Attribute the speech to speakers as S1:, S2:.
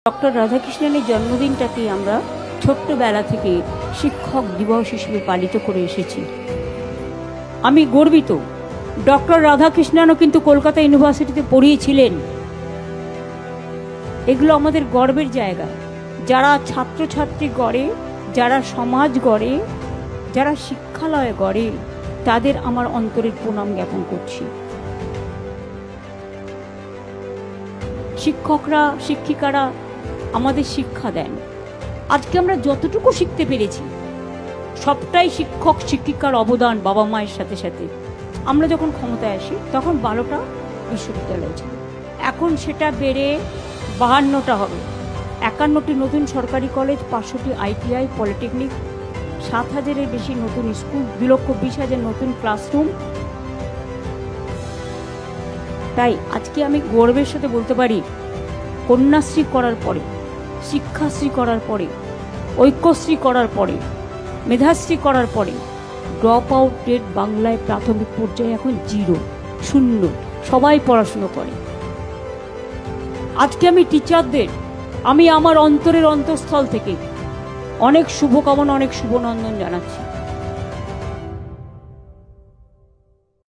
S1: Doctor রাধাকৃষ্ণনের জন্মদিনটাকে আমরা ছোট্টবেলা থেকে শিক্ষক দিবস হিসেবে পালিত করে এসেছি। আমি গর্বিত, ডক্টর রাধাকৃষ্ণনও কিন্তু কলকাতা ইউনিভার্সিটিতে পড়িয়েছিলেন। এগুলো আমাদের গর্বের জায়গা। যারা ছাত্রছাত্রী গড়ে, যারা সমাজ গড়ে, যারা শিক্ষালয় গড়ে, তাদের আমার অন্তরের প্রণাম জ্ঞাপন করছি। শিক্ষকরা, শিক্ষিকারা আমাদের শিক্ষা দেন। আজকে আমরা যতটুকু শিখতে পেরেছি সবটাই শিক্ষক শিক্ষিকার অবদান। বাবা মায়ের সাথে সাথে আমরা যখন ক্ষমতায় আসি তখন 12টা বিশ্ববিদ্যালয় ছিল, এখন সেটা বেড়ে 52টা হবে। 51টি নতুন সরকারি কলেজ, 500টি ITI, পলিটেকনিক, 7,000-এর বেশি নতুন স্কুল, 2,20,000 নতুন ক্লাসরুম। তাই আজকে আমি গর্বের সাথে বলতে পারি, কন্যাশ্রী করার পরে, শিক্ষাশ্রী করার পরে, ঐক্যশ্রী করার পরে, মেধাশ্রী করার পরে ড্রপ আউট রেট বাংলায় প্রাথমিক পর্যায়ে এখন 0, 0। সবাই পড়াশুনো করে। আজকে আমি টিচারদের আমি আমার অন্তরের অন্তঃস্থল থেকে অনেক শুভকামনা, অনেক শুভনন্দন জানাচ্ছি।